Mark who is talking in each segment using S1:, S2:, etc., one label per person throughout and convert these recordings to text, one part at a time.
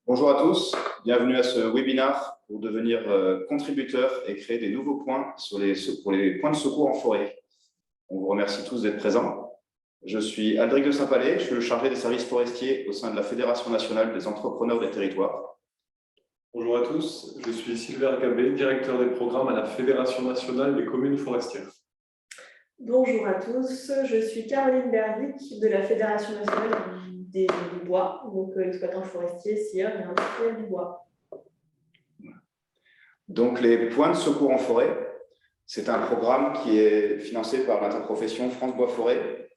S1: Bonjour à tous, bienvenue à ce webinaire pour devenir contributeur et créer des nouveaux points pour les points de secours en forêt. On vous remercie tous d'être présents. Je suis Aldric de Saint-Palais, je suis le chargé des services forestiers au sein de la Fédération nationale des entrepreneurs des territoires.
S2: Bonjour à tous, je suis Sylvain Gabé, directeur des programmes à la Fédération nationale des communes forestières.
S3: Bonjour à tous, je suis Caroline Berdic de la Fédération nationale du bois, donc exploitant forestier, scieur et industriel du bois.
S1: Donc les points de secours en forêt, c'est un programme qui est financé par l'interprofession France Bois Forêt,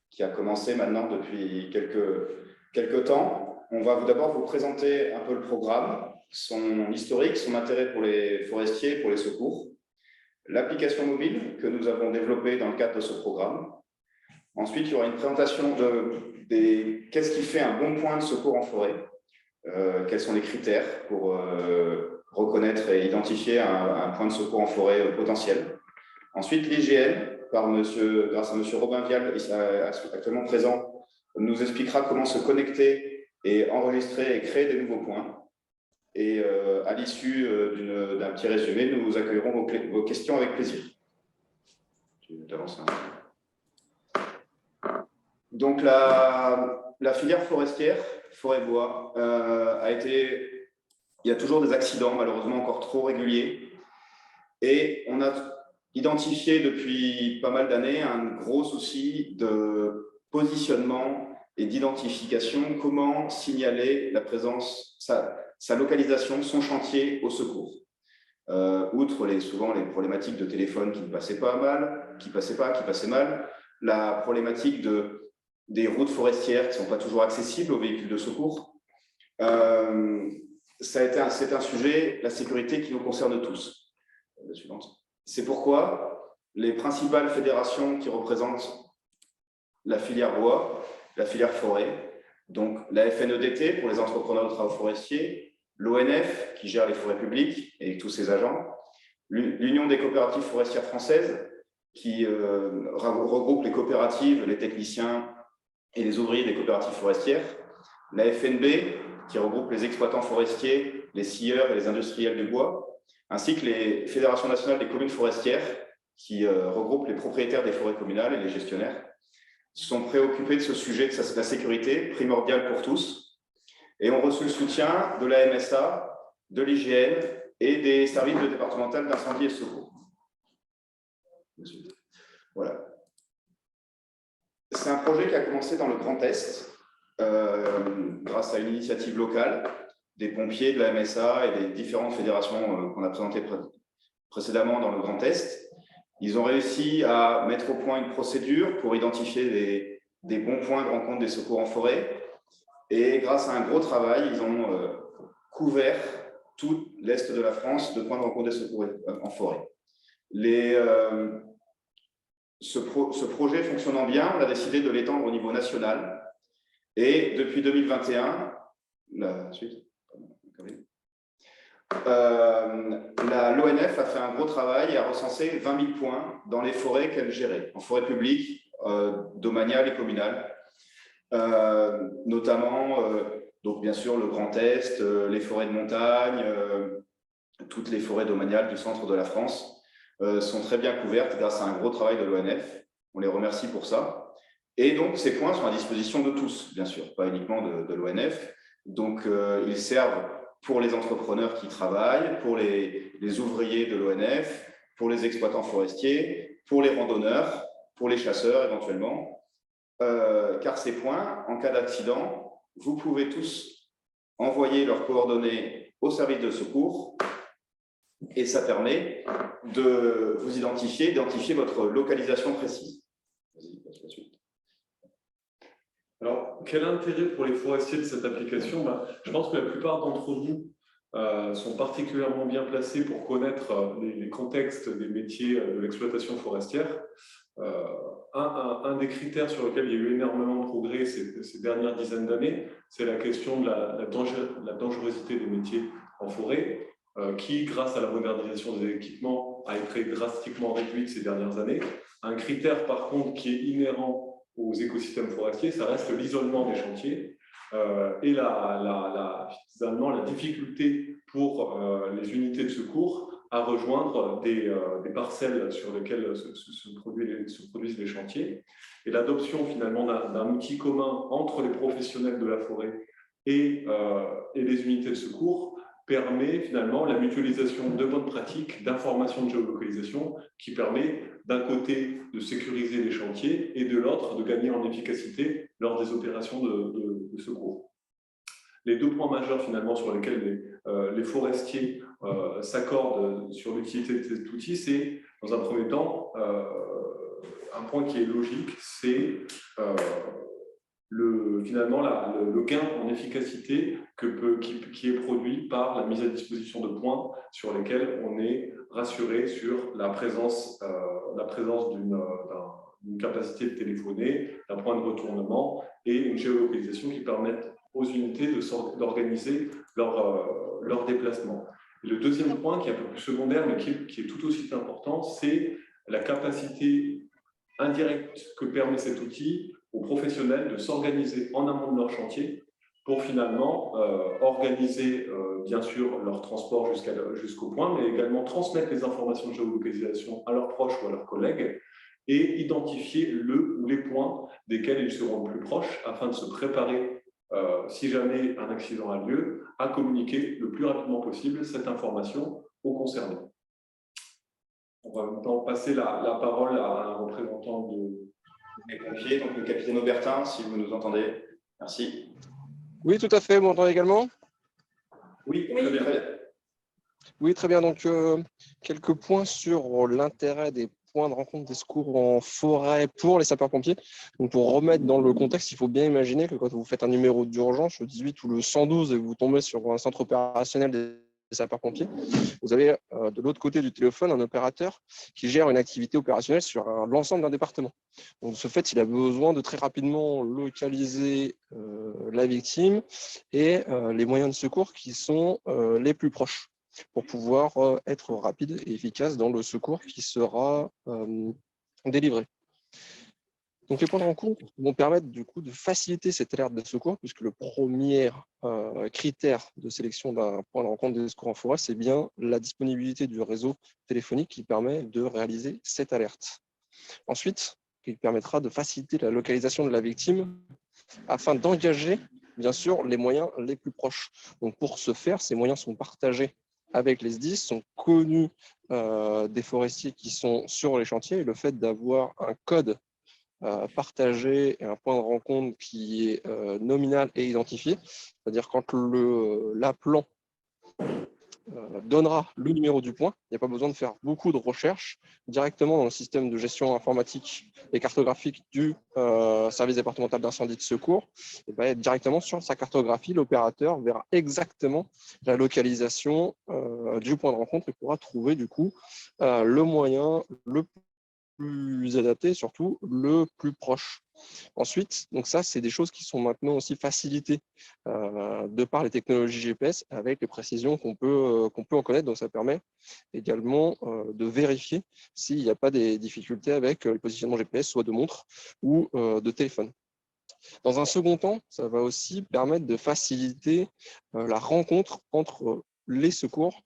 S1: qui a commencé maintenant depuis quelques temps. On va d'abord vous présenter un peu le programme, son historique, son intérêt pour les forestiers, pour les secours, l'application mobile que nous avons développée dans le cadre de ce programme. Ensuite, il y aura une présentation de qu'est-ce qui fait un bon point de secours en forêt, quels sont les critères pour reconnaître et identifier un point de secours en forêt potentiel. Ensuite, l'IGN, grâce à M. Robin Vial, actuellement présent, nous expliquera comment se connecter et enregistrer et créer des nouveaux points. Et à l'issue d'un petit résumé, nous accueillerons vos questions avec plaisir. Donc, la filière forestière, forêt-bois, il y a toujours des accidents, malheureusement encore trop réguliers. Et on a identifié depuis pas mal d'années un gros souci de positionnement et d'identification, comment signaler la présence, sa localisation, son chantier au secours. Outre souvent les problématiques de téléphone qui ne passaient pas mal, qui passaient mal, la problématique des routes forestières qui ne sont pas toujours accessibles aux véhicules de secours. C'est un sujet, la sécurité, qui nous concerne tous. La suivante. C'est pourquoi les principales fédérations qui représentent la filière bois, la filière forêt, donc la FNEDT pour les entrepreneurs de travaux forestiers, l'ONF qui gère les forêts publiques et tous ses agents, l'Union des coopératives forestières françaises qui regroupe les coopératives, les techniciens et les ouvriers des coopératives forestières, la FNB qui regroupe les exploitants forestiers, les scieurs et les industriels du bois, ainsi que les fédérations nationales des communes forestières qui regroupent les propriétaires des forêts communales et les gestionnaires, sont préoccupés de ce sujet de la sécurité, primordial pour tous, et ont reçu le soutien de la MSA, de l'IGN et des services départementaux d'incendie et de secours. Voilà. C'est un projet qui a commencé dans le Grand Est, grâce à une initiative locale, des pompiers, de la MSA et des différentes fédérations qu'on a présentées précédemment dans le Grand Est. Ils ont réussi à mettre au point une procédure pour identifier des bons points de rencontre des secours en forêt. Et grâce à un gros travail, ils ont couvert tout l'Est de la France de points de rencontre des secours en forêt. Ce projet fonctionnant bien, on a décidé de l'étendre au niveau national. Et depuis 2021, l'ONF a fait un gros travail et a recensé 20 000 points dans les forêts qu'elle gérait, en forêt publique, domaniale et communale, notamment, donc bien sûr, le Grand Est, les forêts de montagne, toutes les forêts domaniales du centre de la France sont très bien couvertes grâce à un gros travail de l'ONF. On les remercie pour ça. Et donc, ces points sont à disposition de tous, bien sûr, pas uniquement de l'ONF. Donc, ils servent pour les entrepreneurs qui travaillent, pour les ouvriers de l'ONF, pour les exploitants forestiers, pour les randonneurs, pour les chasseurs éventuellement. Car ces points, en cas d'accident, vous pouvez tous envoyer leurs coordonnées au service de secours et ça permet de vous identifier votre localisation précise. Vas-y, passe la suite.
S2: Alors, quel intérêt pour les forestiers de cette application? Je pense que la plupart d'entre vous sont particulièrement bien placés pour connaître les contextes des métiers de l'exploitation forestière. Un des critères sur lequel il y a eu énormément de progrès ces dernières dizaines d'années, c'est la question de la dangerosité des métiers en forêt, qui, grâce à la modernisation des équipements, a été drastiquement réduite ces dernières années. Un critère, par contre, qui est inhérent aux écosystèmes forestiers, ça reste l'isolement des chantiers. et finalement la difficulté pour les unités de secours à rejoindre des parcelles sur lesquelles se produisent les chantiers. Et l'adoption finalement d'un outil commun entre les professionnels de la forêt et les unités de secours permet finalement la mutualisation de bonnes pratiques, d'information de géolocalisation qui permet d'un côté de sécuriser les chantiers et de l'autre de gagner en efficacité lors des opérations de secours. Les deux points majeurs finalement sur lesquels les forestiers s'accordent sur l'utilité de cet outil, c'est dans un premier temps un point qui est logique, c'est finalement le gain en efficacité qui est produit par la mise à disposition de points sur lesquels on est rassuré sur la présence d'une capacité de téléphoner, d'un point de retournement et une géolocalisation qui permettent aux unités d'organiser leur déplacement. Et le deuxième point, qui est un peu plus secondaire, mais qui est tout aussi important, c'est la capacité indirecte que permet cet outil aux professionnels de s'organiser en amont de leur chantier pour finalement organiser bien sûr leur transport jusqu'au point, mais également transmettre les informations de géolocalisation à leurs proches ou à leurs collègues et identifier le ou les points desquels ils seront le plus proches afin de se préparer, si jamais un accident a lieu, à communiquer le plus rapidement possible cette information aux concernés. On va maintenant passer la parole à un représentant
S1: des pompiers, donc le capitaine Aubertin, si vous nous entendez. Merci.
S4: Oui, tout à fait. Vous m'entendez également?
S2: Oui, très bien.
S4: Oui, très bien. Donc, quelques points sur l'intérêt des points de rencontre des secours en forêt pour les sapeurs-pompiers. Donc, pour remettre dans le contexte, il faut bien imaginer que quand vous faites un numéro d'urgence, le 18 ou le 112, et vous tombez sur un centre opérationnel des sapeurs-pompiers, vous avez de l'autre côté du téléphone un opérateur qui gère une activité opérationnelle sur l'ensemble d'un département. Donc, de ce fait, il a besoin de très rapidement localiser la victime et les moyens de secours qui sont les plus proches pour pouvoir être rapide et efficace dans le secours qui sera délivré. Donc, les points de rencontre vont permettre du coup de faciliter cette alerte de secours, puisque le premier critère de sélection d'un point de rencontre des secours en forêt, c'est bien la disponibilité du réseau téléphonique qui permet de réaliser cette alerte. Ensuite, il permettra de faciliter la localisation de la victime afin d'engager, bien sûr, les moyens les plus proches. Donc, pour ce faire, ces moyens sont partagés avec les SDIS, sont connus des forestiers qui sont sur les chantiers, et le fait d'avoir un code partagé et un point de rencontre qui est nominal et identifié, c'est-à-dire quand l'appelant donnera le numéro du point, il n'y a pas besoin de faire beaucoup de recherches directement dans le système de gestion informatique et cartographique du service départemental d'incendie de secours. Et bien, directement sur sa cartographie, l'opérateur verra exactement la localisation du point de rencontre et pourra trouver du coup le moyen le plus adapté et surtout le plus proche. Ensuite, donc ça, c'est des choses qui sont maintenant aussi facilitées de par les technologies GPS avec les précisions qu'on peut en connaître. Donc, ça permet également de vérifier s'il n'y a pas des difficultés avec le positionnement GPS, soit de montre ou de téléphone. Dans un second temps, ça va aussi permettre de faciliter la rencontre entre les secours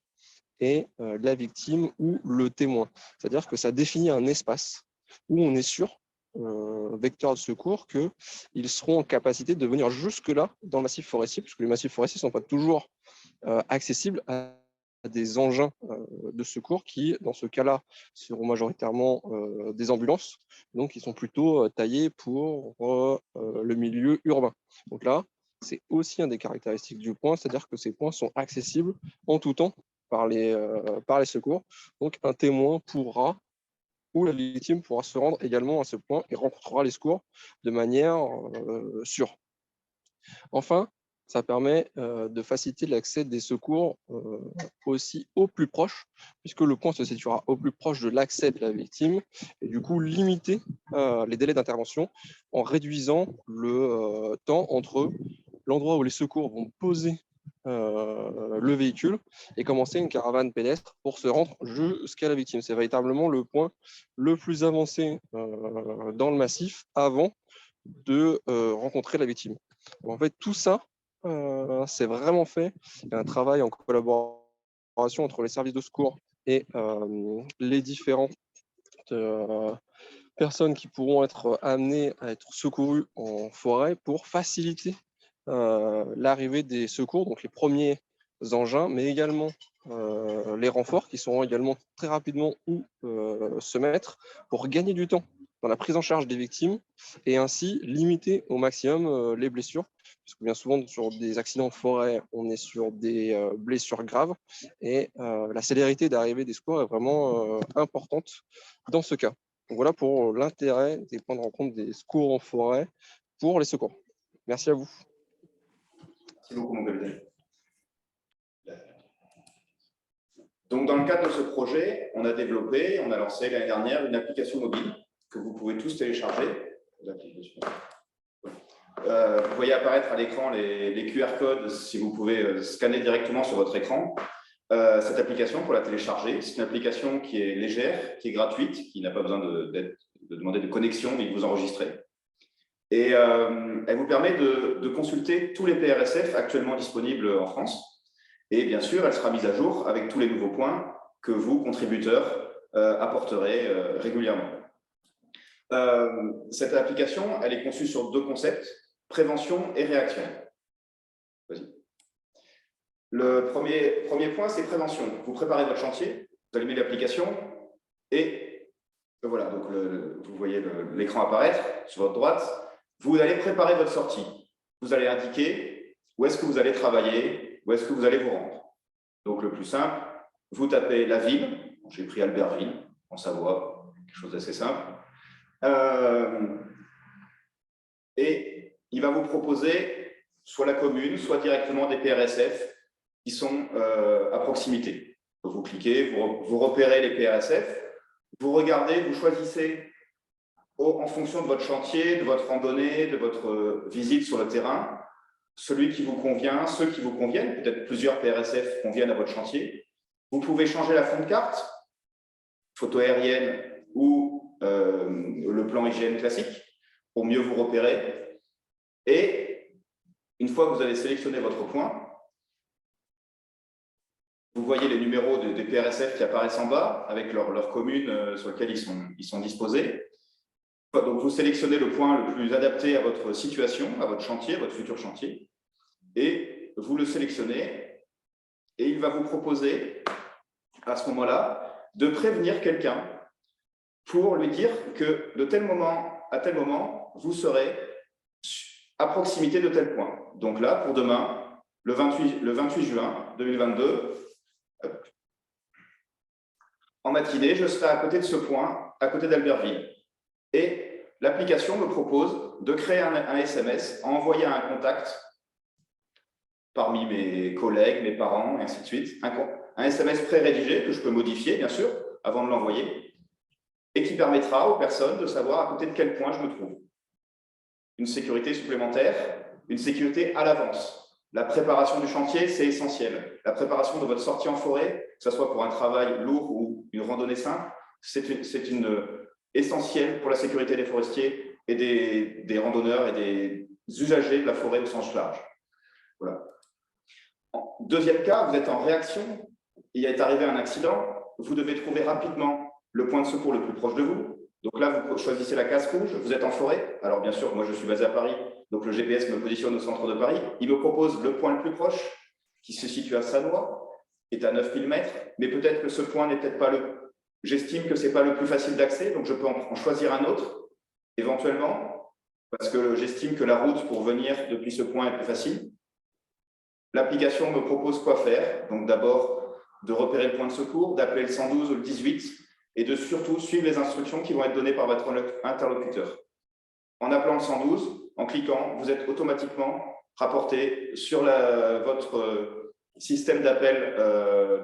S4: et la victime ou le témoin. C'est-à-dire que ça définit un espace où on est sûr, vecteurs de secours, qu'ils seront en capacité de venir jusque-là dans le massif forestier, puisque les massifs forestiers ne sont pas toujours accessibles à des engins de secours qui, dans ce cas-là, seront majoritairement des ambulances. Donc, ils sont plutôt taillés pour le milieu urbain. Donc là, c'est aussi une des caractéristiques du point, c'est-à-dire que ces points sont accessibles en tout temps par les secours. Donc, un témoin pourra, ou la victime pourra se rendre également à ce point et rencontrera les secours de manière sûre. Enfin, ça permet de faciliter l'accès des secours aussi au plus proche, puisque le point se situera au plus proche de l'accès de la victime, et du coup limiter les délais d'intervention en réduisant le temps entre l'endroit où les secours vont poser le véhicule et commencer une caravane pédestre pour se rendre jusqu'à la victime. C'est véritablement le point le plus avancé dans le massif avant de rencontrer la victime. En fait, tout ça, c'est vraiment fait. Il y a un travail en collaboration entre les services de secours et les différentes personnes qui pourront être amenées à être secourues en forêt pour faciliter l'arrivée des secours, donc les premiers engins, mais également les renforts qui sauront également très rapidement où se mettre pour gagner du temps dans la prise en charge des victimes et ainsi limiter au maximum les blessures. Parce que bien souvent, sur des accidents de forêt, on est sur des blessures graves et la célérité d'arrivée des secours est vraiment importante dans ce cas. Donc voilà pour l'intérêt de prendre en compte des secours en forêt pour les secours. Merci à vous.
S1: Merci beaucoup, mon capitaine. Donc, dans le cadre de ce projet, on a développé, on a lancé l'année dernière une application mobile que vous pouvez tous télécharger. Vous voyez apparaître à l'écran les QR codes si vous pouvez scanner directement sur votre écran. Cette application, pour la télécharger, c'est une application qui est légère, qui est gratuite, qui n'a pas besoin de demander de connexion ni de vous enregistrer. Et elle vous permet de consulter tous les PRSF actuellement disponibles en France. Et bien sûr, elle sera mise à jour avec tous les nouveaux points que vous, contributeurs, apporterez régulièrement. Cette application, elle est conçue sur deux concepts, prévention et réaction. Vas-y. Le premier point, c'est prévention. Vous préparez votre chantier, vous allumez l'application et voilà, donc vous voyez l'écran apparaître sur votre droite. Vous allez préparer votre sortie. Vous allez indiquer où est-ce que vous allez travailler, où est-ce que vous allez vous rendre. Donc, le plus simple, vous tapez la ville. J'ai pris Albertville, en Savoie, quelque chose d'assez simple. Et il va vous proposer soit la commune, soit directement des PRSF qui sont à proximité. Donc, vous cliquez, vous repérez les PRSF, vous regardez, vous choisissez en fonction de votre chantier, de votre randonnée, de votre visite sur le terrain, celui qui vous convient, ceux qui vous conviennent, peut-être plusieurs PRSF conviennent à votre chantier. Vous pouvez changer la fond de carte, photo aérienne ou le plan IGN classique, pour mieux vous repérer. Et une fois que vous avez sélectionné votre point, vous voyez les numéros des PRSF qui apparaissent en bas, avec leur commune sur laquelle ils sont disposés. Donc, vous sélectionnez le point le plus adapté à votre situation, à votre chantier, à votre futur chantier, et vous le sélectionnez, et il va vous proposer, à ce moment-là, de prévenir quelqu'un pour lui dire que de tel moment à tel moment, vous serez à proximité de tel point. Donc là, pour demain, le 28 juin 2022, en matinée, je serai à côté de ce point, à côté d'Albertville. Et l'application me propose de créer un SMS, à envoyer à un contact parmi mes collègues, mes parents, et ainsi de suite. Un SMS pré-rédigé que je peux modifier, bien sûr, avant de l'envoyer, et qui permettra aux personnes de savoir à côté de quel point je me trouve. Une sécurité supplémentaire, une sécurité à l'avance. La préparation du chantier, c'est essentiel. La préparation de votre sortie en forêt, que ce soit pour un travail lourd ou une randonnée simple, c'est essentiel pour la sécurité des forestiers et des randonneurs et des usagers de la forêt au sens large. Voilà. Deuxième cas, vous êtes en réaction, il est arrivé un accident, vous devez trouver rapidement le point de secours le plus proche de vous. Donc là, vous choisissez la case rouge, vous êtes en forêt. Alors bien sûr, moi je suis basé à Paris, donc le GPS me positionne au centre de Paris. Il me propose le point le plus proche, qui se situe à Sannois, qui est à 9000 mètres, mais peut-être que ce point n'est peut-être pas J'estime que ce n'est pas le plus facile d'accès, donc je peux en choisir un autre, éventuellement, parce que j'estime que la route pour venir depuis ce point est plus facile. L'application me propose quoi faire. Donc d'abord, de repérer le point de secours, d'appeler le 112 ou le 18 et de surtout suivre les instructions qui vont être données par votre interlocuteur. En appelant le 112, en cliquant, vous êtes automatiquement rapporté sur votre système d'appel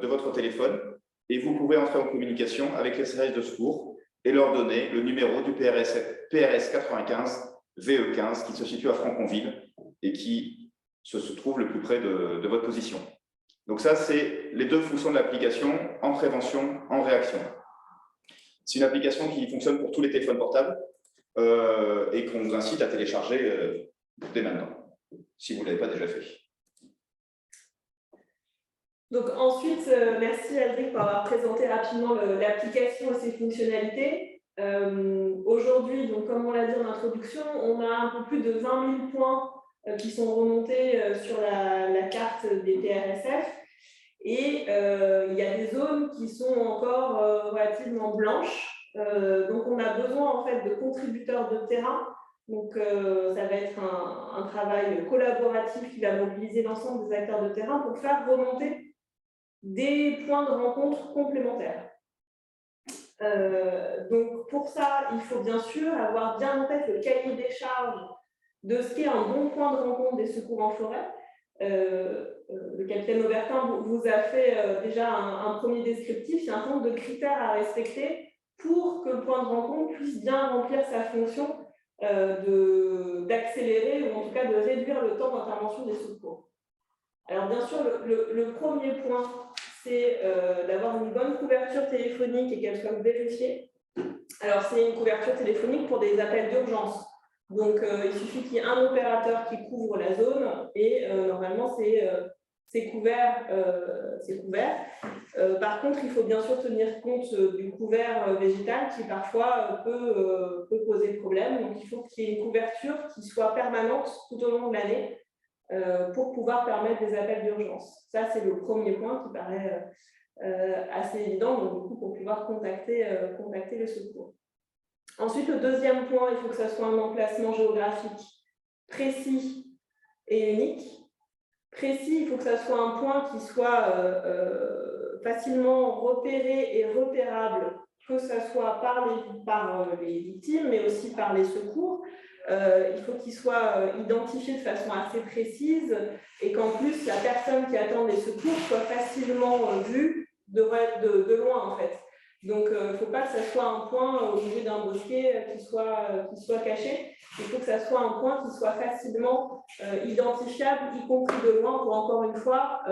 S1: de votre téléphone et vous pouvez entrer en communication avec les services de secours et leur donner le numéro du PRS 95 VE15 qui se situe à Franconville et qui se trouve le plus près de votre position. Donc ça, c'est les deux fonctions de l'application en prévention, en réaction. C'est une application qui fonctionne pour tous les téléphones portables et qu'on vous incite à télécharger dès maintenant. si vous ne l'avez pas déjà fait.
S3: Donc ensuite, merci Aldric pour avoir présenté rapidement l'application et ses fonctionnalités. Aujourd'hui, donc comme on l'a dit en introduction, on a un peu plus de 20 000 points qui sont remontés sur la carte des PRSF. Et il y a des zones qui sont encore relativement blanches. Donc on a besoin en fait de contributeurs de terrain. Donc ça va être un travail collaboratif qui va mobiliser l'ensemble des acteurs de terrain pour faire remonter des points de rencontre complémentaires. Donc pour ça, il faut bien sûr avoir bien en tête le cahier des charges de ce qu'est un bon point de rencontre des secours en forêt. Le capitaine Aubertin vous a fait déjà un premier descriptif. Il y a un certain nombre de critères à respecter pour que le point de rencontre puisse bien remplir sa fonction d'accélérer ou en tout cas de réduire le temps d'intervention des secours. Alors bien sûr, le premier point, c'est d'avoir une bonne couverture téléphonique et qu'elle soit vérifiée. Alors c'est une couverture téléphonique pour des appels d'urgence. Donc il suffit qu'il y ait un opérateur qui couvre la zone et normalement c'est couvert. Par contre, il faut bien sûr tenir compte du couvert végétal qui parfois peut poser problème. Donc il faut qu'il y ait une couverture qui soit permanente tout au long de l'année. Pour pouvoir permettre des appels d'urgence. Ça, c'est le premier point qui paraît assez évident, donc du coup, pour pouvoir contacter le secours. Ensuite, le deuxième point, il faut que ça soit un emplacement géographique précis et unique. Précis, il faut que ça soit un point qui soit facilement repéré et repérable, que ce soit par les victimes, mais aussi par les secours. Il faut qu'il soit identifié de façon assez précise et qu'en plus, la personne qui attend les secours soit facilement vue de loin, en fait. Donc, il ne faut pas que ça soit un point au milieu d'un bosquet qui soit caché. Il faut que ça soit un point qui soit facilement identifiable, y compris de loin, pour encore une fois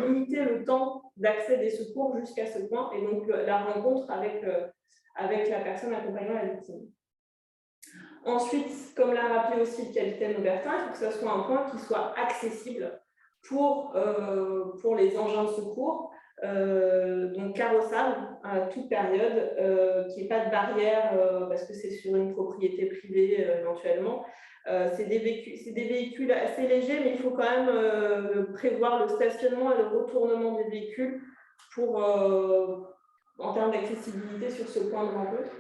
S3: limiter le temps d'accès des secours jusqu'à ce point et donc la rencontre avec la personne accompagnant la victime. Ensuite, comme l'a rappelé aussi le capitaine Aubertin, il faut que ce soit un point qui soit accessible pour les engins de secours, donc carrossable à toute période, qu'il n'y ait pas de barrière parce que c'est sur une propriété privée éventuellement. C'est des véhicules assez légers, mais il faut quand même prévoir le stationnement et le retournement des véhicules en termes d'accessibilité sur ce point de rencontre.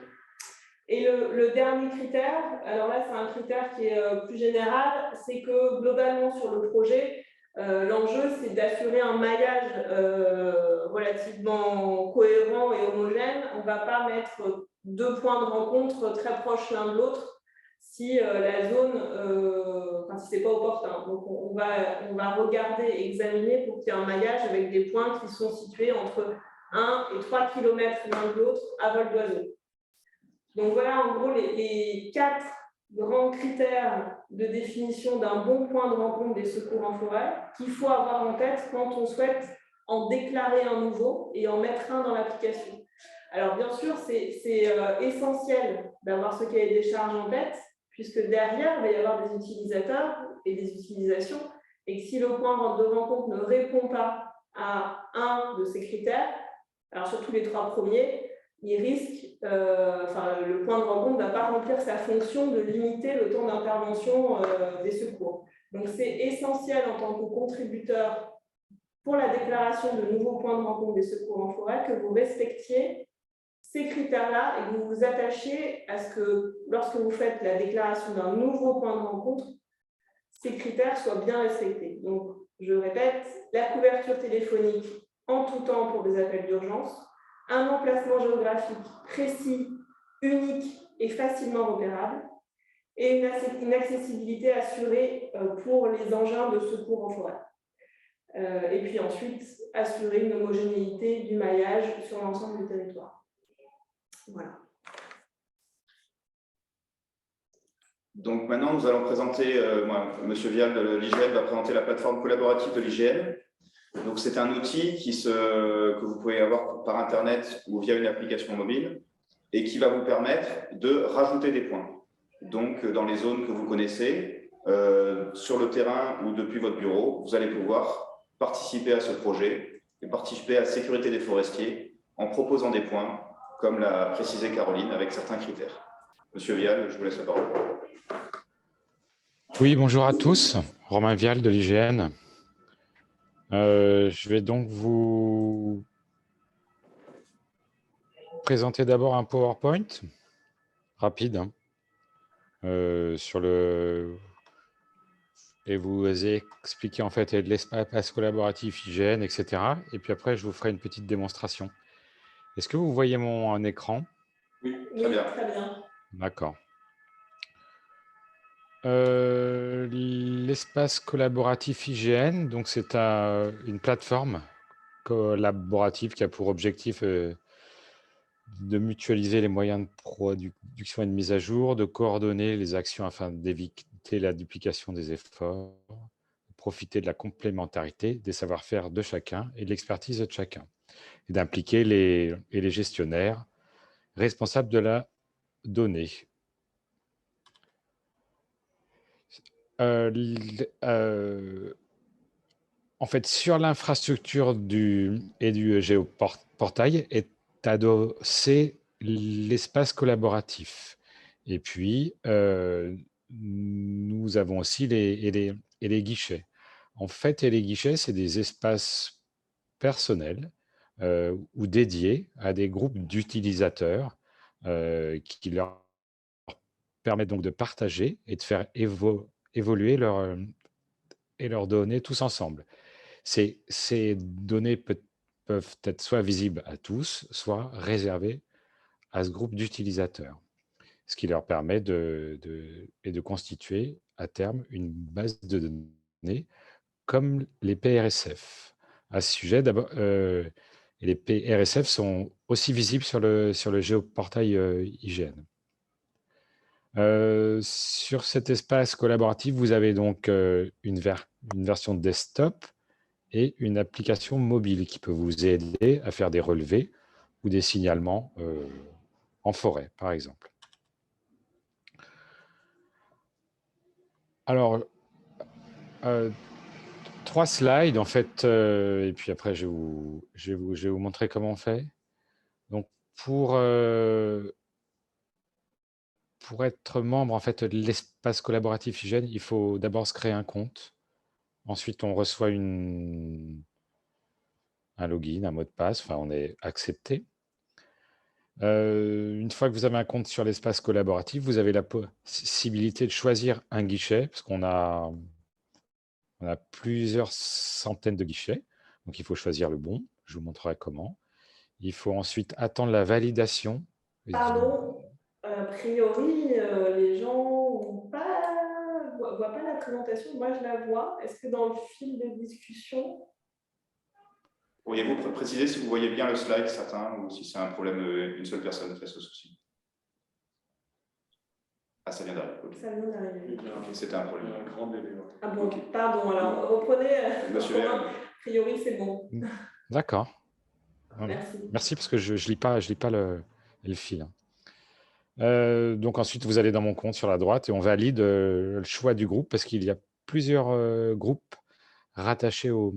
S3: Et le dernier critère, alors là c'est un critère qui est plus général, c'est que globalement sur le projet, l'enjeu c'est d'assurer un maillage relativement cohérent et homogène. On ne va pas mettre deux points de rencontre très proches l'un de l'autre si la zone, si ce n'est pas opportun. Donc on va regarder et examiner pour qu'il y ait un maillage avec des points qui sont situés entre 1 et 3 km l'un de l'autre à vol d'oiseau. Donc voilà en gros les 4 grands critères de définition d'un bon point de rencontre des secours en forêt qu'il faut avoir en tête quand on souhaite en déclarer un nouveau et en mettre un dans l'application. Alors bien sûr, c'est essentiel d'avoir ce cahier des charges en tête, puisque derrière, il va y avoir des utilisateurs et des utilisations, et que si le point de rencontre ne répond pas à un de ces critères, alors surtout les 3 premiers, il risque, le point de rencontre ne va pas remplir sa fonction de limiter le temps d'intervention des secours. Donc c'est essentiel en tant que contributeur pour la déclaration de nouveaux points de rencontre des secours en forêt que vous respectiez ces critères-là et que vous vous attachiez à ce que lorsque vous faites la déclaration d'un nouveau point de rencontre, ces critères soient bien respectés. Donc je répète, la couverture téléphonique en tout temps pour des appels d'urgence, un emplacement géographique précis, unique et facilement repérable, et une accessibilité assurée pour les engins de secours en forêt. Et puis ensuite, assurer une homogénéité du maillage sur l'ensemble du territoire. Voilà.
S1: Donc maintenant, nous allons présenter, M. Vial de l'IGN va présenter la plateforme collaborative de l'IGN. Donc, c'est un outil que vous pouvez avoir par Internet ou via une application mobile et qui va vous permettre de rajouter des points. Donc, dans les zones que vous connaissez, sur le terrain ou depuis votre bureau, vous allez pouvoir participer à ce projet et participer à la sécurité des forestiers en proposant des points, comme l'a précisé Caroline, avec certains critères. Monsieur Vial, je vous laisse la parole.
S5: Oui, bonjour à tous. Romain Vial de l'IGN. Je vais donc vous présenter d'abord un PowerPoint rapide sur le et vous expliquer en fait l'espace collaboratif IGN, etc. Et puis après, je vous ferai une petite démonstration. Est-ce que vous voyez mon écran?
S1: Oui, très bien.
S3: Très bien.
S5: D'accord. L'espace collaboratif IGN, donc c'est une plateforme collaborative qui a pour objectif de mutualiser les moyens de production et de mise à jour, de coordonner les actions afin d'éviter la duplication des efforts, de profiter de la complémentarité des savoir-faire de chacun et de l'expertise de chacun, et d'impliquer les gestionnaires responsables de la donnée. En fait, sur l'infrastructure du géoportail est adossé l'espace collaboratif. Et puis, nous avons aussi les guichets. En fait, les guichets, c'est des espaces personnels ou dédiés à des groupes d'utilisateurs qui leur permettent donc de partager et de faire évoluer leurs données tous ensemble. Ces données peuvent être soit visibles à tous, soit réservées à ce groupe d'utilisateurs, ce qui leur permet de constituer à terme une base de données comme les PRSF. À ce sujet, d'abord, les PRSF sont aussi visibles sur le géoportail IGN. Sur cet espace collaboratif, vous avez donc une version desktop et une application mobile qui peut vous aider à faire des relevés ou des signalements en forêt, par exemple. Alors, 3 slides, en fait, et puis après, je vais vous montrer comment on fait. Donc, pour être membre en fait, de l'espace collaboratif IGN, il faut d'abord se créer un compte. Ensuite, on reçoit un login, un mot de passe, enfin, on est accepté. Une fois que vous avez un compte sur l'espace collaboratif, vous avez la possibilité de choisir un guichet, parce qu'on a plusieurs centaines de guichets, donc il faut choisir le bon. Je vous montrerai comment. Il faut ensuite attendre la validation.
S3: Pardon, a priori, les gens ne voient pas la présentation. Moi, je la vois. Est-ce que dans le fil de discussion...
S1: Pourriez-vous préciser si vous voyez bien le slide, certains, ou si c'est un problème d'une seule personne face au souci? Ah, ça vient d'arriver. Okay.
S3: Ça vient d'arriver.
S1: C'était un problème.
S2: Un grand délai.
S3: Ah bon, okay. Pardon, alors reprenez.
S1: Monsieur Verne.
S3: A priori, c'est bon.
S5: D'accord.
S3: Merci.
S5: Parce que je lis pas le fil. Donc ensuite, vous allez dans mon compte sur la droite et on valide le choix du groupe parce qu'il y a plusieurs groupes rattachés au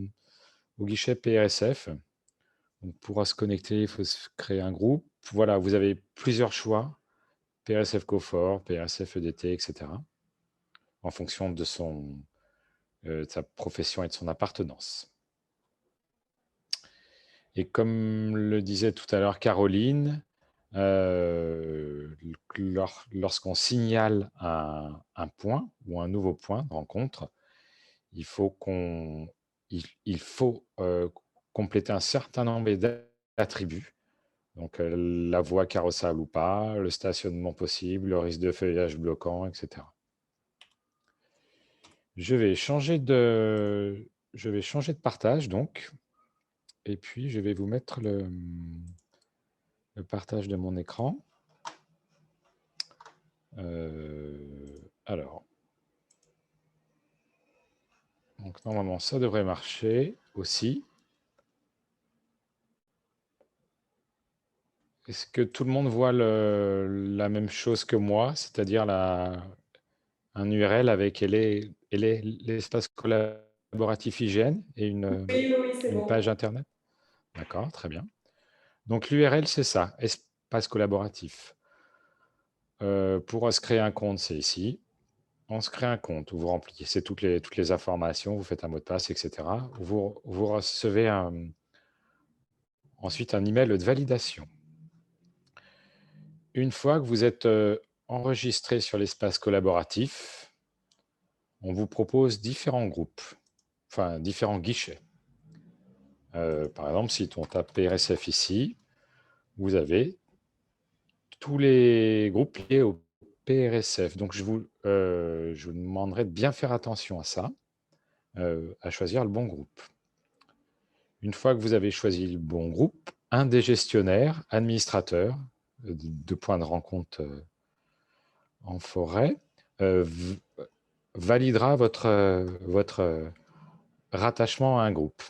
S5: guichet PRSF. Donc, pour se connecter, il faut se créer un groupe. Voilà, vous avez plusieurs choix, PRSF Cofor, PRSF EDT, etc. en fonction de sa profession et de son appartenance. Et comme le disait tout à l'heure Caroline, lorsqu'on signale un point ou un nouveau point de rencontre, il faut compléter un certain nombre d'attributs. Donc, la voie carrossable ou pas, le stationnement possible, le risque de feuillage bloquant, etc. Je vais changer de partage, donc. Et puis, je vais vous mettre le partage de mon écran. Alors. Donc, normalement, ça devrait marcher aussi. Est-ce que tout le monde voit la même chose que moi, c'est-à-dire un un URL avec l'espace collaboratif IGN et
S3: Oui, c'est
S5: une
S3: bon.
S5: page Internet? D'accord, très bien. Donc, l'URL, c'est ça, espace collaboratif. Pour se créer un compte, c'est ici. On se crée un compte où vous remplissez toutes les informations, vous faites un mot de passe, etc. Vous recevez ensuite un email de validation. Une fois que vous êtes enregistré sur l'espace collaboratif, on vous propose différents groupes, enfin différents guichets. Par exemple, si on tape PRSF ici, vous avez tous les groupes liés au PRSF. Donc, je vous demanderai de bien faire attention à ça, à choisir le bon groupe. Une fois que vous avez choisi le bon groupe, un des gestionnaires, administrateurs de points de rencontre en forêt, validera votre rattachement à un groupe.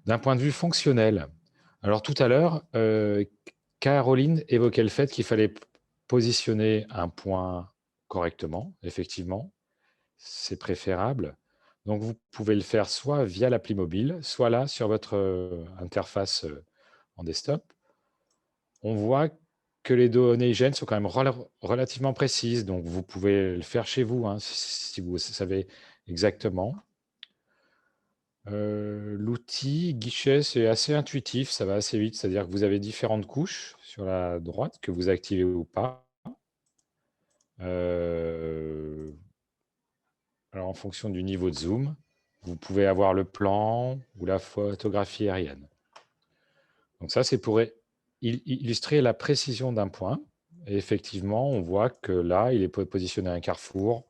S5: D'un point de vue fonctionnel, alors tout à l'heure, Caroline évoquait le fait qu'il fallait positionner un point correctement, effectivement, c'est préférable. Donc, vous pouvez le faire soit via l'appli mobile, soit là sur votre interface en desktop. On voit que les données IGN sont quand même relativement précises, donc vous pouvez le faire chez vous hein, si vous savez exactement. L'outil guichet, c'est assez intuitif, ça va assez vite, c'est-à-dire que vous avez différentes couches sur la droite que vous activez ou pas. Alors, en fonction du niveau de zoom, vous pouvez avoir le plan ou la photographie aérienne. Donc ça, c'est pour illustrer la précision d'un point. Et effectivement, on voit que là, il est positionné à un carrefour,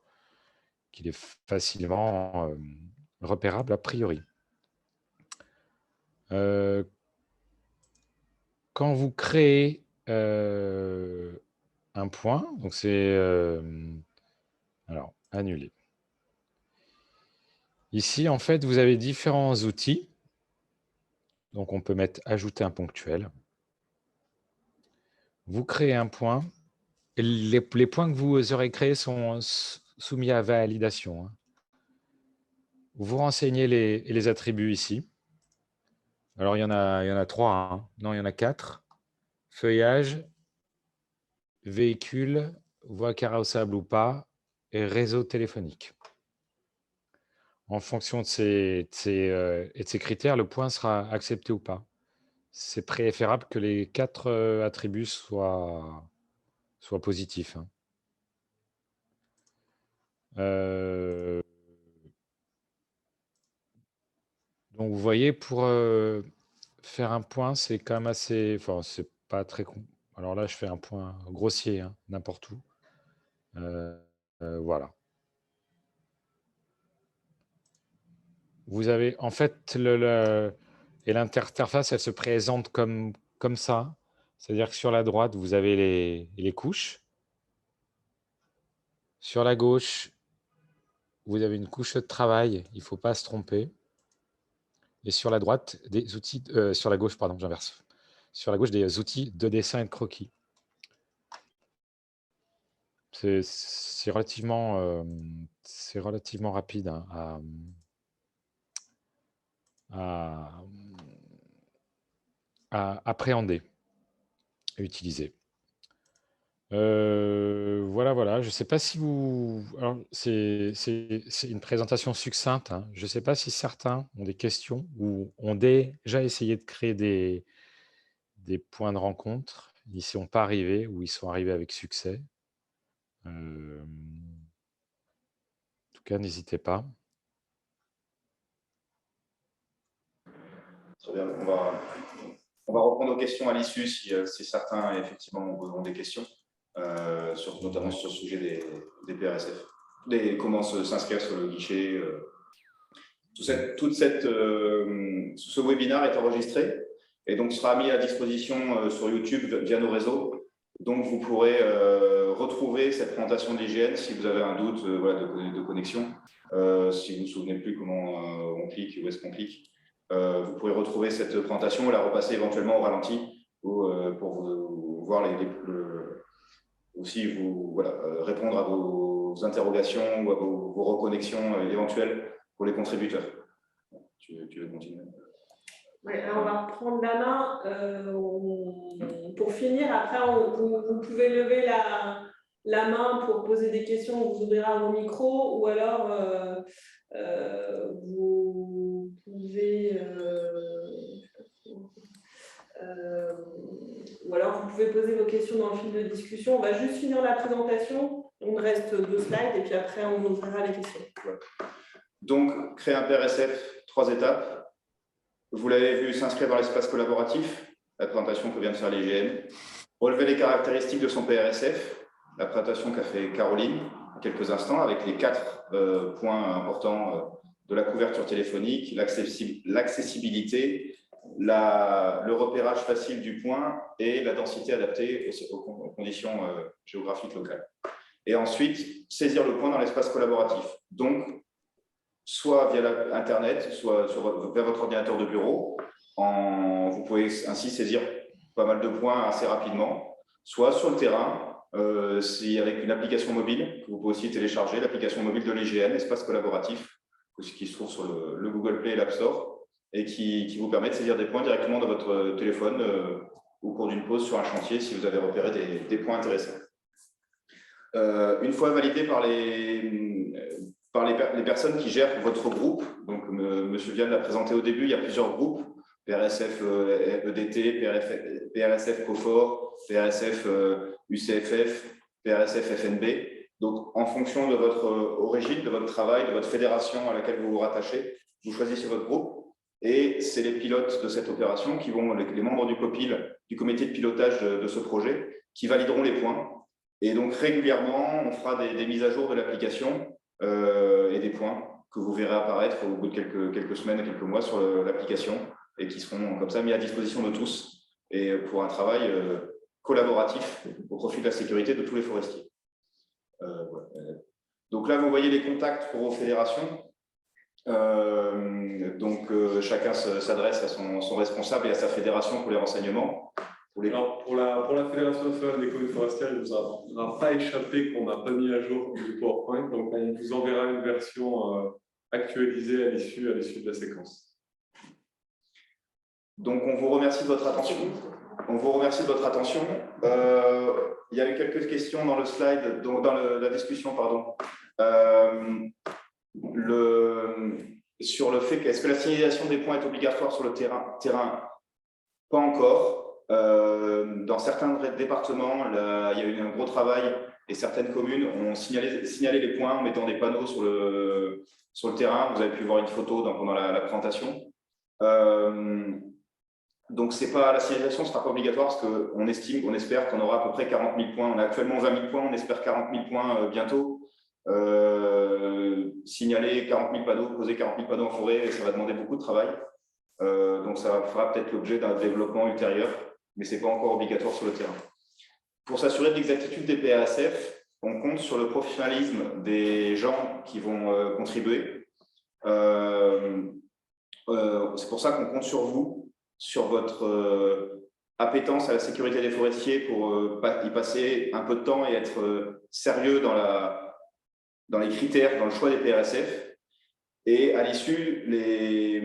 S5: qu'il est facilement repérable a priori. Quand vous créez un point, donc c'est alors annuler. Ici, en fait, vous avez différents outils. Donc, on peut mettre ajouter un ponctuel. Vous créez un point. Et les points que vous aurez créés sont soumis à validation. Hein. Vous renseignez les attributs ici. Alors, il y en a 3. Hein. Non, il y en a 4. Feuillage, véhicule, voie carrossable ou pas, et réseau téléphonique. En fonction de ces critères, le point sera accepté ou pas. C'est préférable que les 4 attributs soient positifs. Hein. Donc, vous voyez, pour faire un point, c'est quand même assez... Enfin, c'est pas très... Alors là, je fais un point grossier, hein, n'importe où. Voilà. Vous avez, en fait, et l'interface, elle se présente comme ça. C'est-à-dire que sur la droite, vous avez les couches. Sur la gauche, vous avez une couche de travail. Il ne faut pas se tromper. Et sur la droite, des outils, sur la gauche, pardon, j'inverse. Sur la gauche, des outils de dessin et de croquis. C'est relativement rapide hein, à appréhender et utiliser. Voilà. Je ne sais pas si vous... C'est une présentation succincte. Hein. Je ne sais pas si certains ont des questions ou ont déjà essayé de créer des points de rencontre. Ils n'y sont pas arrivés ou ils sont arrivés avec succès. En tout cas, n'hésitez pas.
S1: Très bien. On va reprendre nos questions à l'issue si certains effectivement ont des questions, notamment sur le sujet des PRSF, comment s'inscrire sur le guichet. Ce webinaire est enregistré et donc sera mis à disposition sur YouTube via nos réseaux. Donc, vous pourrez retrouver cette présentation de l'IGN si vous avez un doute de connexion. Si vous ne vous souvenez plus comment on clique, où est-ce qu'on clique. Vous pourrez retrouver cette présentation et la repasser éventuellement au ralenti pour voir aussi répondre à vos interrogations ou à vos reconnexions éventuelles pour les contributeurs. Tu veux continuer?
S3: Ouais, alors on va reprendre la main. Pour finir, après, vous pouvez lever la main pour poser des questions, on vous ouvrira vos micros, ou alors vous pouvez poser vos questions dans le fil de discussion. On va juste finir la présentation. Il me reste 2 slides et puis après on ouvrira les questions.
S1: Donc, créer un PRSF, 3 étapes. Vous l'avez vu, s'inscrire dans l'espace collaboratif, la présentation que vient de faire l'IGN. Relever les caractéristiques de son PRSF, la présentation qu'a fait Caroline il y a quelques instants, avec les 4 points importants de la couverture téléphonique, l'accessibilité, le repérage facile du point et la densité adaptée aux conditions géographiques locales. Et ensuite, saisir le point dans l'espace collaboratif. Donc, soit via Internet, soit via votre ordinateur de bureau. Vous pouvez ainsi saisir pas mal de points assez rapidement, soit sur le terrain, avec une application mobile que vous pouvez aussi télécharger, l'application mobile de l'IGN, espace collaboratif, qui se trouve sur le Google Play et l'App Store, et qui vous permet de saisir des points directement dans votre téléphone au cours d'une pause sur un chantier si vous avez repéré des points intéressants. Une fois validé par les personnes qui gèrent votre groupe, donc Monsieur Vial l'a présenté au début, il y a plusieurs groupes, PRSF EDT, PRSF COFOR, PRSF UCFF, PRSF FNB. Donc, en fonction de votre origine, de votre travail, de votre fédération à laquelle vous vous rattachez, vous choisissez votre groupe et c'est les pilotes de cette opération qui vont, les membres du COPIL, du comité de pilotage de ce projet, qui valideront les points. Et donc, régulièrement, on fera des mises à jour de l'application et des points que vous verrez apparaître au bout de quelques semaines et quelques mois sur l'application et qui seront comme ça mis à disposition de tous et pour un travail collaboratif au profit de la sécurité de tous les forestiers. Voilà. Donc là, vous voyez les contacts pour vos fédérations. Chacun s'adresse à son responsable et à sa fédération pour les renseignements.
S2: Alors, pour la Fédération nationale des communes forestières, il ne nous aura pas échappé qu'on n'a pas mis à jour du PowerPoint, donc on vous enverra une version actualisée à l'issue de la séquence.
S1: Donc, on vous remercie de votre attention. Il y a eu quelques questions dans le slide, dans la discussion, pardon. Sur le fait qu'est-ce que la signalisation des points est obligatoire sur le terrain? Pas encore. Dans certains départements, il y a eu un gros travail et certaines communes ont signalé les points en mettant des panneaux sur le terrain. Vous avez pu voir une photo pendant la présentation. Donc, la signalisation ne sera pas obligatoire parce qu'on espère qu'on aura à peu près 40 000 points. On a actuellement 20 000 points, on espère 40 000 points bientôt. Signaler 40 000 panneaux, poser 40 000 panneaux en forêt, ça va demander beaucoup de travail. Donc, ça fera peut-être l'objet d'un développement ultérieur, mais ce n'est pas encore obligatoire sur le terrain. Pour s'assurer de l'exactitude des PRSF, on compte sur le professionnalisme des gens qui vont contribuer. C'est pour ça qu'on compte sur vous, sur votre appétence à la sécurité des forestiers pour y passer un peu de temps et être sérieux dans les critères, dans le choix des PRSF. Et à l'issue, les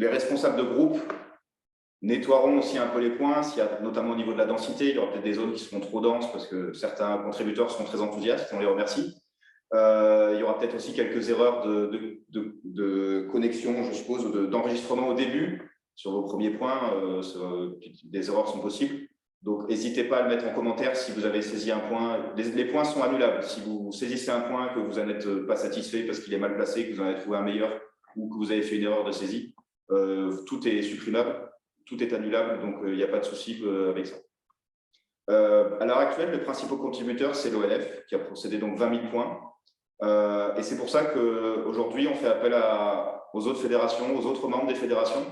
S1: responsables de groupe nettoieront aussi un peu les points, notamment au niveau de la densité. Il y aura peut-être des zones qui seront trop denses parce que certains contributeurs seront très enthousiastes et on les remercie. Il y aura peut-être aussi quelques erreurs de connexion, je suppose, ou d'enregistrement au début sur vos premiers points. Des erreurs sont possibles. Donc, n'hésitez pas à le mettre en commentaire si vous avez saisi un point. Les points sont annulables. Si vous saisissez un point que vous n'en êtes pas satisfait parce qu'il est mal placé, que vous en avez trouvé un meilleur ou que vous avez fait une erreur de saisie, tout est supprimable, tout est annulable, donc il n'y a pas de souci avec ça. À l'heure actuelle, le principal contributeur, c'est l'OLF, qui a procédé donc 20 000 points. Et c'est pour ça qu'aujourd'hui, on fait appel aux autres fédérations, aux autres membres des fédérations,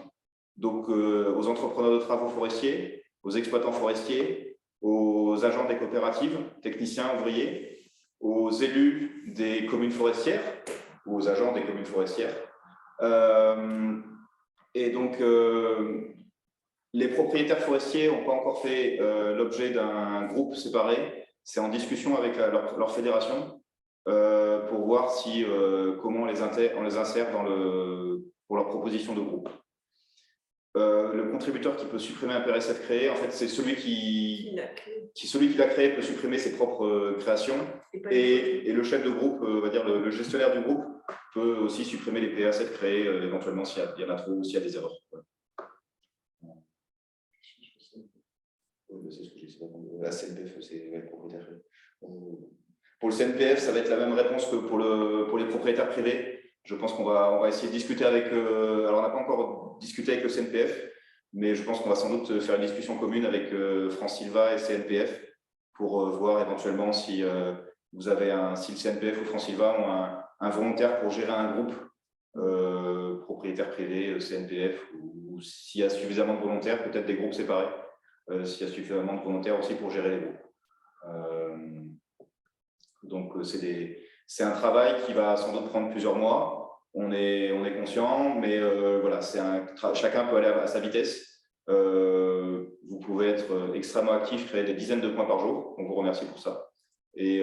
S1: donc aux entrepreneurs de travaux forestiers, aux exploitants forestiers, aux agents des coopératives, techniciens, ouvriers, aux élus des communes forestières, ou aux agents des communes forestières. Et donc, Les propriétaires forestiers n'ont pas encore fait l'objet d'un groupe séparé. C'est en discussion avec leur fédération pour voir si, comment on les insère pour leur proposition de groupe. Le contributeur qui peut supprimer un PRSF créé, en fait, c'est celui qui l'a créé peut supprimer ses propres créations et le chef de groupe, on va dire le gestionnaire du groupe, peut aussi supprimer les PRSF créés éventuellement s'il y en a trop ou s'il y a des erreurs. C'est ce que j'ai répondu. La CNPF, c'est propriétaire. Pour le CNPF, ça va être la même réponse que pour les propriétaires privés. Je pense qu'on va essayer de discuter avec. Alors, on n'a pas encore discuté avec le CNPF, mais je pense qu'on va sans doute faire une discussion commune avec France Silva et CNPF pour voir éventuellement si si le CNPF ou France Silva ont un volontaire pour gérer un groupe propriétaire privé, CNPF, ou s'il y a suffisamment de volontaires, peut-être des groupes séparés. S'il y a suffisamment de volontaires aussi pour gérer les groupes. Donc, c'est un travail qui va sans doute prendre plusieurs mois. On est conscient, mais voilà, chacun peut aller à sa vitesse. Vous pouvez être extrêmement actif, créer des dizaines de points par jour. On vous remercie pour ça. Et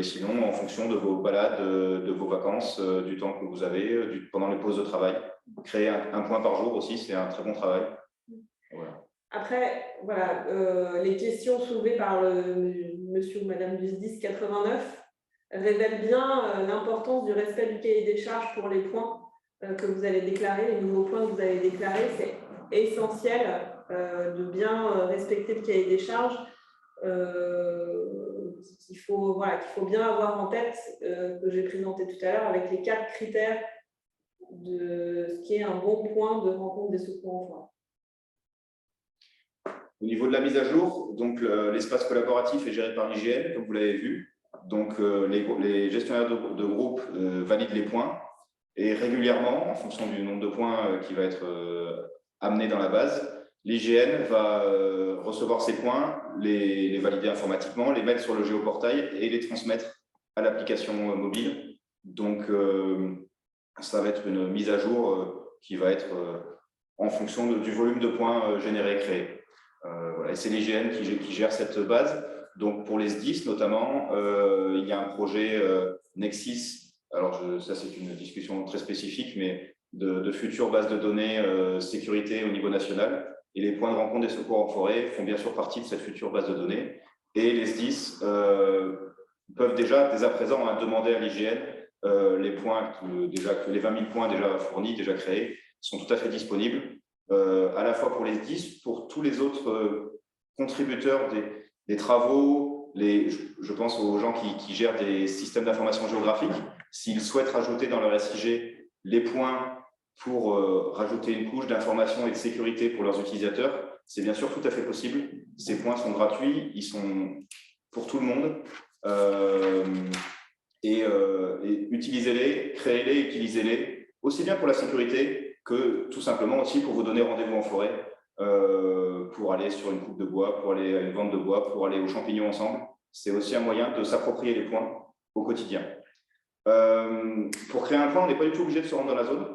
S1: sinon, en fonction de vos balades, de vos vacances, du temps que vous avez, pendant les pauses de travail, créer un point par jour aussi, c'est un très bon travail. Voilà.
S3: Après, voilà, les questions soulevées par le monsieur ou madame du SDIS 89 révèlent bien l'importance du respect du cahier des charges pour les points que vous allez déclarer, les nouveaux points que vous allez déclarer. C'est essentiel de bien respecter le cahier des charges. Qu'il faut bien avoir en tête, que j'ai présenté tout à l'heure, avec les 4 critères de ce qui est un bon point de rencontre des secours en forêt.
S1: Au niveau de la mise à jour, donc l'espace collaboratif est géré par l'IGN, comme vous l'avez vu. Donc les gestionnaires de groupe valident les points et régulièrement, en fonction du nombre de points qui va être amené dans la base, l'IGN va recevoir ces points, les valider informatiquement, les mettre sur le géoportail et les transmettre à l'application mobile. Donc ça va être une mise à jour qui va être en fonction du volume de points générés et créés. Voilà. Et c'est l'IGN qui gère cette base. Donc, pour les SDIS notamment, il y a un projet Nexis. Alors, ça, c'est une discussion très spécifique, mais de futures bases de données sécurité au niveau national. Et les points de rencontre des secours en forêt font bien sûr partie de cette future base de données. Et les SDIS peuvent déjà, dès à présent, demander à l'IGN les points, les 20 000 points déjà fournis, déjà créés, sont tout à fait disponibles. À la fois pour les SDIS, pour tous les autres contributeurs des travaux, je pense aux gens qui gèrent des systèmes d'information géographique, s'ils souhaitent rajouter dans leur SIG les points pour rajouter une couche d'information et de sécurité pour leurs utilisateurs, c'est bien sûr tout à fait possible. Ces points sont gratuits, ils sont pour tout le monde. Et utilisez-les, créez-les, utilisez-les, aussi bien pour la sécurité que tout simplement aussi pour vous donner rendez-vous en forêt, pour aller sur une coupe de bois, pour aller à une vente de bois, pour aller aux champignons ensemble. C'est aussi un moyen de s'approprier les points au quotidien. Pour créer un point, on n'est pas du tout obligé de se rendre dans la zone.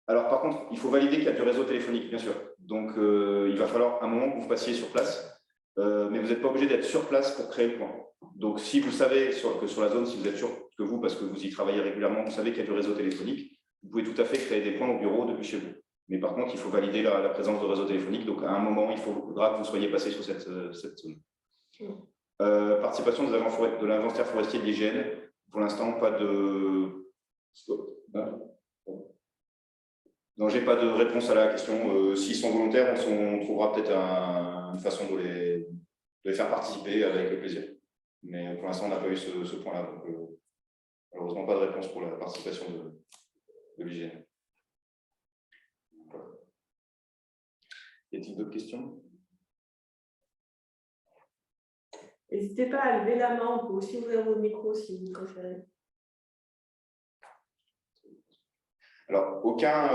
S1: Alors par contre, il faut valider qu'il y a du réseau téléphonique, bien sûr. Donc il va falloir un moment que vous passiez sur place, mais vous n'êtes pas obligé d'être sur place pour créer le point. Donc si vous savez que sur la zone, si vous êtes sûr que vous, parce que vous y travaillez régulièrement, vous savez qu'il y a du réseau téléphonique, vous pouvez tout à fait créer des points au bureau depuis chez vous. Mais par contre, il faut valider la présence de réseau téléphonique. Donc, à un moment, il faudra que vous soyez passé sur cette zone. Participation de l'inventaire forestier de l'IGN. Pour l'instant, pas de... Non, je n'ai pas de réponse à la question. S'ils sont volontaires, on trouvera peut-être une façon de les faire participer avec plaisir. Mais pour l'instant, on n'a pas eu ce point-là. Donc, malheureusement, pas de réponse pour la participation de l'IGN. Y a-t-il d'autres questions?
S3: N'hésitez pas à lever la main, on peut aussi ouvrir vos micros si vous préférez.
S1: Alors, aucun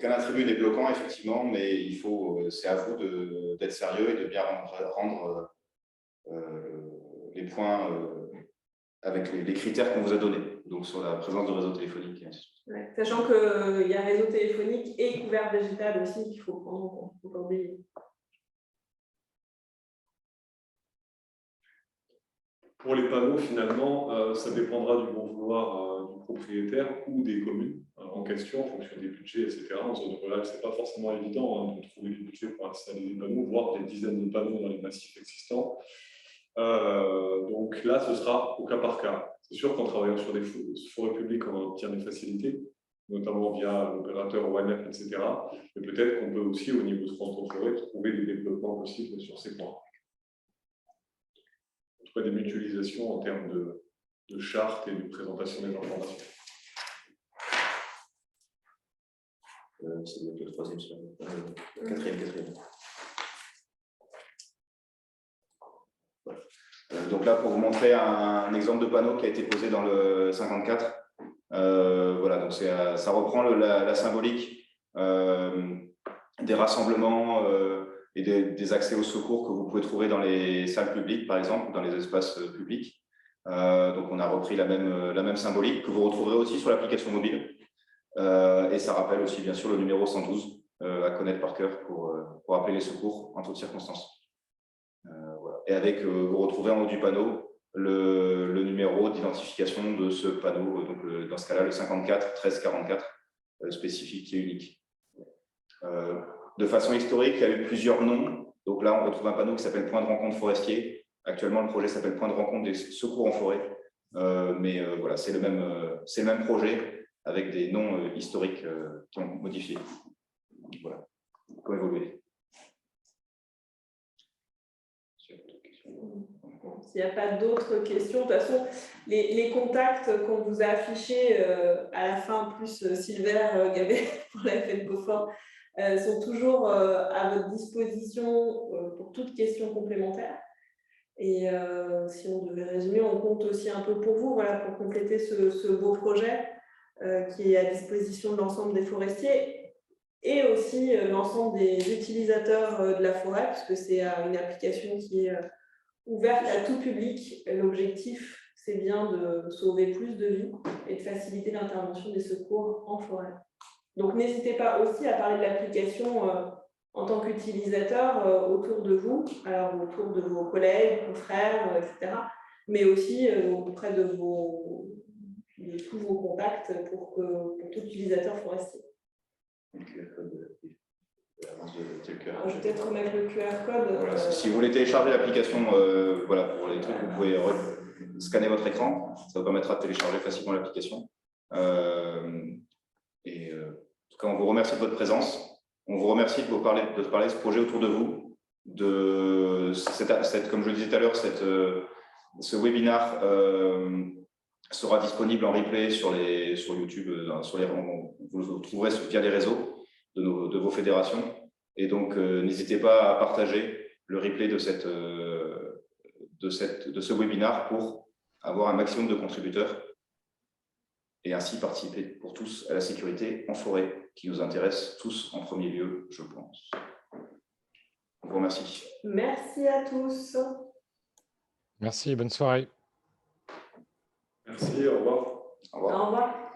S1: attribut n'est bloquant, effectivement, mais c'est à vous d'être sérieux et de bien rendre les points avec les critères qu'on vous a donnés, donc sur la présence de réseau téléphonique et ainsi de suite.
S3: Ouais, sachant qu'il y a réseau téléphonique et couvert végétal aussi qu'il faut prendre en compte, il ne faut pas oublier.
S2: Pour les panneaux, finalement, ça dépendra du bon vouloir du propriétaire ou des communes en question, en fonction des budgets, etc. En zone rurale, ce n'est pas forcément évident de trouver du budget pour installer des panneaux, voire des dizaines de panneaux dans les massifs existants. Donc là, ce sera au cas par cas. C'est sûr qu'en travaillant sur des forêts publiques, on obtient des facilités, notamment via l'opérateur ONF, etc. Mais peut-être qu'on peut aussi, au niveau de France Forêt, trouver des développements possibles sur ces points. En tout cas, des mutualisations en termes de charte et de présentation des informations.
S1: C'est le troisième slide. Quatrième. Donc là, pour vous montrer un exemple de panneau qui a été posé dans le 54. Voilà, donc ça reprend la symbolique des rassemblements et des accès au secours que vous pouvez trouver dans les salles publiques, par exemple, dans les espaces publics. Donc on a repris la même symbolique que vous retrouverez aussi sur l'application mobile. Et ça rappelle aussi, bien sûr, le numéro 112 à connaître par cœur pour appeler les secours en toutes circonstances. Voilà. Et avec, vous retrouvez en haut du panneau le numéro d'identification de ce panneau, donc dans ce cas-là, le 54 13 44, spécifique et unique. De façon historique, il y a eu plusieurs noms. Donc là, on retrouve un panneau qui s'appelle Point de rencontre forestier. Actuellement, le projet s'appelle Point de rencontre des secours en forêt. Mais voilà, c'est le même projet avec des noms historiques qui ont modifié. Voilà, comment évoluer.
S3: S'il n'y a pas d'autres questions, de toute façon, les contacts qu'on vous a affichés à la fin, plus Sylvain Gabet pour la FN Beaufort, sont toujours à votre disposition pour toute question complémentaire. Et si on devait résumer, on compte aussi un peu pour vous, voilà, pour compléter ce beau projet qui est à disposition de l'ensemble des forestiers et aussi l'ensemble des utilisateurs de la forêt, puisque c'est une application qui est ouverte à tout public. L'objectif, c'est bien de sauver plus de vies et de faciliter l'intervention des secours en forêt. Donc, n'hésitez pas aussi à parler de l'application en tant qu'utilisateur autour de vous, alors autour de vos collègues, confrères, etc., mais aussi auprès de tous vos contacts pour tout utilisateur forestier. Je vais peut-être remettre le QR code.
S1: Voilà, si vous voulez télécharger l'application, voilà, pour les trucs, vous pouvez scanner votre écran. Ça vous permettra de télécharger facilement l'application. Et en tout cas, on vous remercie de votre présence. On vous remercie de parler de ce projet autour de vous. Comme je le disais tout à l'heure, ce webinaire sera disponible en replay sur YouTube. Vous le trouverez via les réseaux de vos fédérations. Et donc, n'hésitez pas à partager le replay de ce webinaire pour avoir un maximum de contributeurs et ainsi participer pour tous à la sécurité en forêt, qui nous intéresse tous en premier lieu, je pense. Je vous remercie.
S3: Merci à tous.
S5: Merci, bonne soirée.
S2: Merci, au revoir.
S1: Au revoir.
S3: Au revoir.